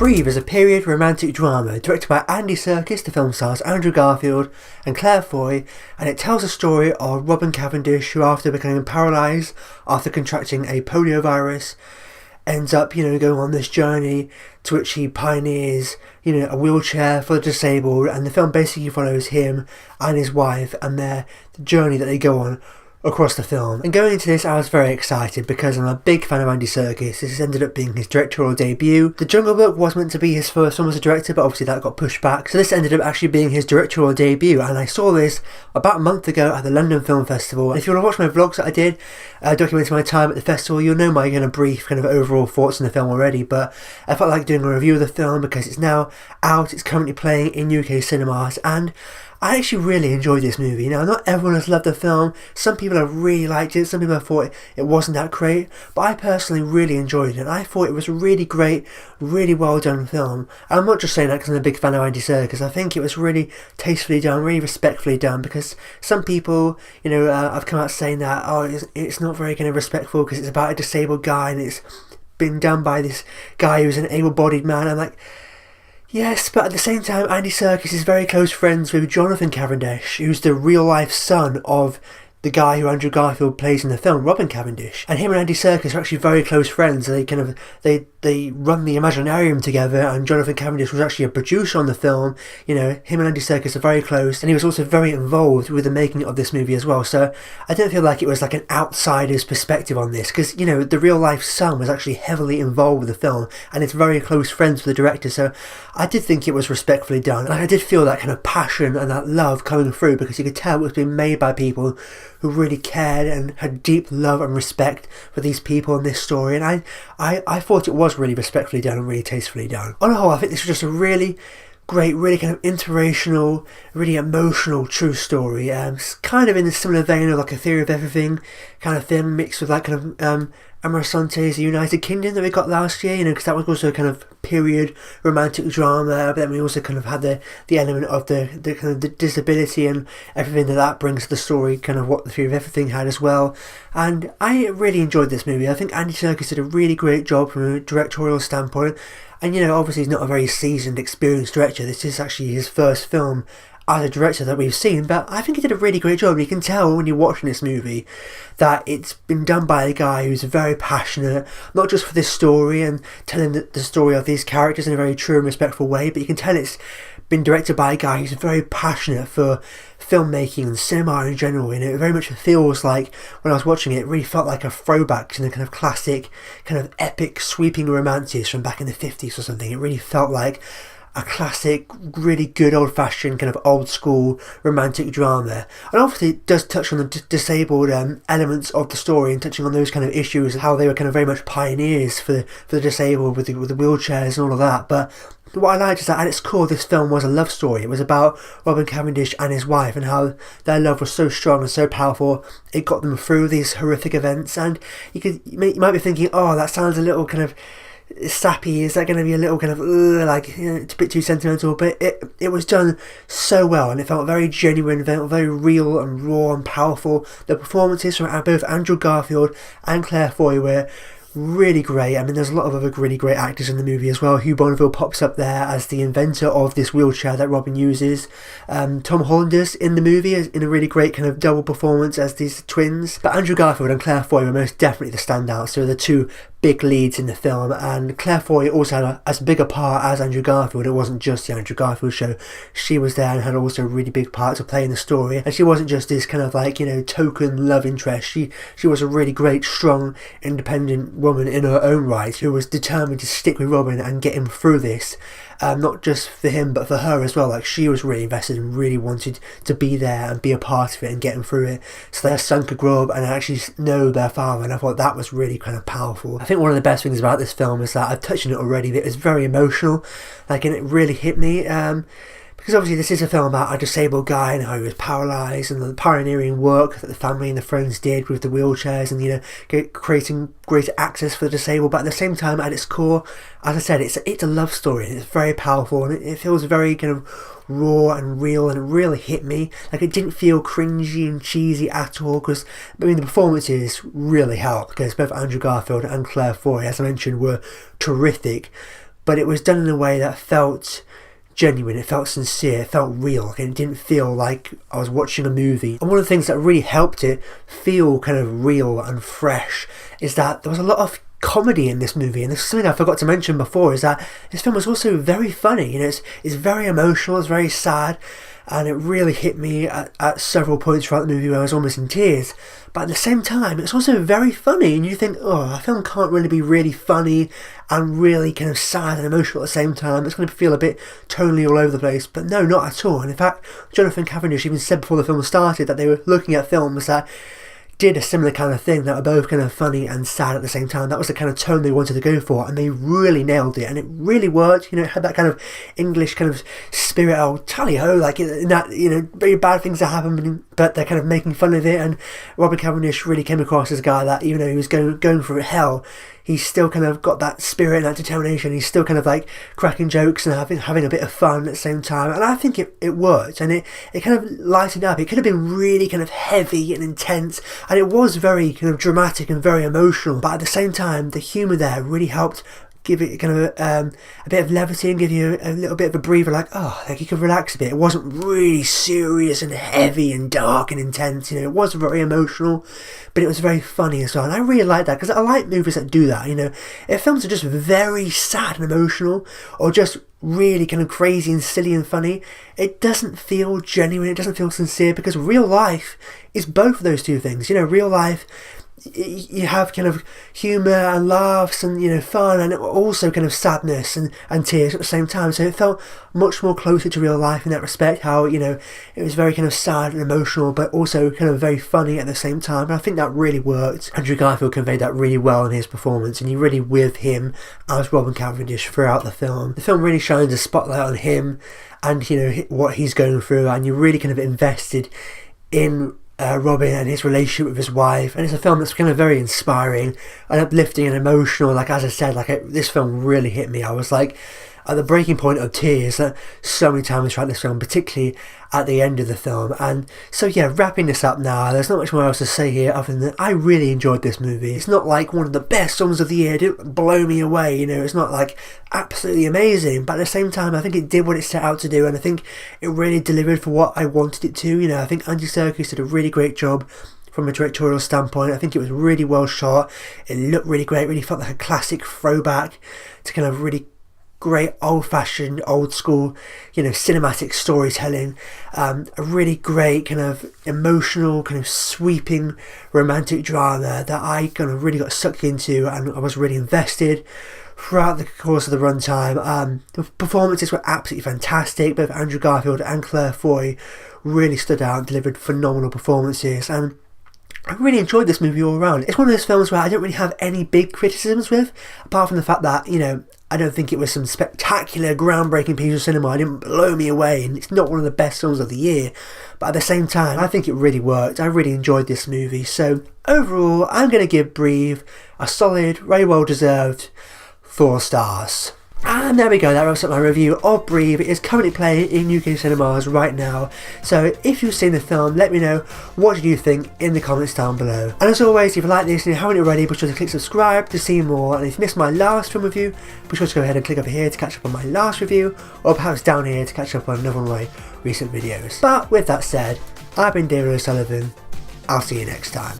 Breathe is a period romantic drama directed by Andy Serkis. The film stars Andrew Garfield and Claire Foy, and it tells the story of Robin Cavendish, who after becoming paralysed after contracting a polio virus, ends up, going on this journey to which he pioneers, a wheelchair for the disabled, and the film basically follows him and his wife and the journey that they go on across the film. And going into this, I was very excited because I'm a big fan of Andy Serkis. This ended up being his directorial debut. The Jungle Book was meant to be his first film as a director, but obviously that got pushed back. So this ended up actually being his directorial debut, and I saw this about a month ago at the London Film Festival. And if you want to watch my vlogs that I did documenting my time at the festival, you'll know my brief overall thoughts on the film already, but I felt like doing a review of the film because it's now out. It's currently playing in UK cinemas, and I actually really enjoyed this movie. Now, not everyone has loved the film. Some people have really liked it. Some people have thought it wasn't that great. But I personally really enjoyed it. And I thought it was a really great, really well done film. And I'm not just saying that because I'm a big fan of Andy Serkis. I think it was really tastefully done, really respectfully done. Because some people, have come out saying that, it's not very respectful because it's about a disabled guy and it's been done by this guy who's an able-bodied man. I'm like, yes, but at the same time, Andy Serkis is very close friends with Jonathan Cavendish, who's the real-life son of the guy who Andrew Garfield plays in the film, Robin Cavendish. And him and Andy Serkis are actually very close friends. They they run the Imaginarium together, and Jonathan Cavendish was actually a producer on the film. Him and Andy Serkis are very close, and he was also very involved with the making of this movie as well. So I don't feel like it was like an outsider's perspective on this, because, the real-life son was actually heavily involved with the film, and it's very close friends with the director. So I did think it was respectfully done, and I did feel that passion and that love coming through, because you could tell it was being made by people who really cared and had deep love and respect for these people in this story. And I thought it was really respectfully done and really tastefully done. On the whole, I think this was just a really great, really inspirational, really emotional true story. It's kind of in a similar vein of like A Theory of Everything kind of thing, mixed with that Amarante's The United Kingdom that we got last year, because that was also a period romantic drama, but then we also had the element of the disability and everything that brings to the story, what The Theory of Everything had as well. And I really enjoyed this movie. I think Andy Serkis did a really great job from a directorial standpoint, and obviously he's not a very seasoned, experienced director. This is actually his first film as a director that we've seen, but I think he did a really great job. You can tell when you're watching this movie that it's been done by a guy who's very passionate, not just for this story and telling the story of these characters in a very true and respectful way, but you can tell it's been directed by a guy who's very passionate for filmmaking and cinema in general. It very much feels like, when I was watching it, it really felt like a throwback to the classic, epic, sweeping romances from back in the 50s or something. It really felt like a classic, really good old-fashioned old school romantic drama. And obviously it does touch on the disabled elements of the story, and touching on those issues, how they were very much pioneers for the disabled with the wheelchairs and all of that. But what I liked is that at its core this film was a love story. It was about Robin Cavendish and his wife, and how their love was so strong and so powerful it got them through these horrific events. And you might be thinking, oh, that sounds a little sappy, is that going to be a little it's a bit too sentimental? But it was done so well, and it felt very genuine, very real and raw and powerful. The performances from both Andrew Garfield and Claire Foy were really great. There's a lot of other really great actors in the movie as well. Hugh Bonneville pops up there as the inventor of this wheelchair that Robin uses. Tom Hollander's in the movie in a really great double performance as these twins. But Andrew Garfield and Claire Foy were most definitely the standouts. So the two big leads in the film, and Claire Foy also had as big a part as Andrew Garfield. It wasn't just the Andrew Garfield show. She was there and had also a really big part to play in the story, and she wasn't just this token love interest. She was a really great, strong, independent woman in her own right, who was determined to stick with Robin and get him through this. Not just for him, but for her as well. She was really invested and really wanted to be there and be a part of it and get him through it, so their son could grow up and actually know their father. And I thought that was really powerful. I think one of the best things about this film is that, I've touched on it already, that it was very emotional, and it really hit me. Because obviously this is a film about a disabled guy and how he was paralysed, and the pioneering work that the family and the friends did with the wheelchairs, and creating greater access for the disabled. But at the same time, at its core, as I said, it's a love story, and it's very powerful, and it feels very raw and real, and it really hit me. It didn't feel cringy and cheesy at all, because the performances really helped, because both Andrew Garfield and Claire Foy, as I mentioned, were terrific. but it was done in a way that felt genuine, it felt sincere, it felt real, and it didn't feel like I was watching a movie. And one of the things that really helped it feel kind of real and fresh is that there was a lot of comedy in this movie, and this is something I forgot to mention before, is that this film was also very funny. It's very emotional, it's very sad, and it really hit me at several points throughout the movie where I was almost in tears. But at the same time, it's also very funny, and you think, oh, a film can't really be really funny and really kind of sad and emotional at the same time. It's going to feel a bit tonally all over the place, but no, not at all. And in fact, Jonathan Cavendish even said before the film started that they were looking at films that did a similar kind of thing, that were both kind of funny and sad at the same time. That was the kind of tone they wanted to go for, and they really nailed it, and it really worked. It had that kind of English kind of spirit, oh tally-ho, like in that, very bad things are happening, but they're kind of making fun of it. And Robin Cavendish really came across as a guy that, even though he was going through hell, he's still kind of got that spirit and that determination. He's still kind of like cracking jokes and having a bit of fun at the same time. And I think it worked, and it kind of lightened up. It could have been really kind of heavy and intense, and it was very kind of dramatic and very emotional. But at the same time, the humour there really helped give it kind of a bit of levity and give you a little bit of a breather, like you could relax a bit. It wasn't really serious and heavy and dark and intense. It was very emotional, but it was very funny as well. And I really like that, because I like movies that do that. If films are just very sad and emotional, or just really kind of crazy and silly and funny, it doesn't feel genuine, it doesn't feel sincere, because real life is both of those two things. Real life, you have kind of humour and laughs and fun, and also kind of sadness and tears at the same time. So it felt much more closer to real life in that respect, how it was very kind of sad and emotional, but also kind of very funny at the same time. And I think that really worked. Andrew Garfield conveyed that really well in his performance, and you really with him as Robin Cavendish throughout the film. The film really shines a spotlight on him and what he's going through, and you're really kind of invested in Robin and his relationship with his wife. And it's a film that's kind of very inspiring and uplifting and emotional. Like, as I said, this film really hit me. I was like at the breaking point of tears so many times throughout this film, particularly at the end of the film. And so yeah, wrapping this up now, there's not much more else to say here other than that I really enjoyed this movie. It's not like one of the best films of the year, it didn't blow me away, it's not like absolutely amazing, but at the same time I think it did what it set out to do, and I think it really delivered for what I wanted it to. I think Andy Serkis did a really great job from a directorial standpoint. I think it was really well shot, it looked really great, really felt like a classic throwback to kind of really great old-fashioned, old-school, cinematic storytelling. A really great kind of emotional, kind of sweeping romantic drama that I kind of really got sucked into, and I was really invested throughout the course of the runtime. The performances were absolutely fantastic. Both Andrew Garfield and Claire Foy really stood out and delivered phenomenal performances, and I really enjoyed this movie all around. It's one of those films where I don't really have any big criticisms with, apart from the fact that, I don't think it was some spectacular, groundbreaking piece of cinema. It didn't blow me away, and it's not one of the best films of the year. But at the same time, I think it really worked. I really enjoyed this movie. So overall, I'm going to give Breathe a solid, very well-deserved 4 stars. And there we go, that wraps up my review of Breathe. It is currently playing in UK cinemas right now, so if you've seen the film, let me know what you think in the comments down below. And as always, if you like this and you haven't already, be sure to click subscribe to see more, and if you missed my last film review, be sure to go ahead and click over here to catch up on my last review, or perhaps down here to catch up on another of my recent videos. But with that said, I've been David O'Sullivan. I'll see you next time.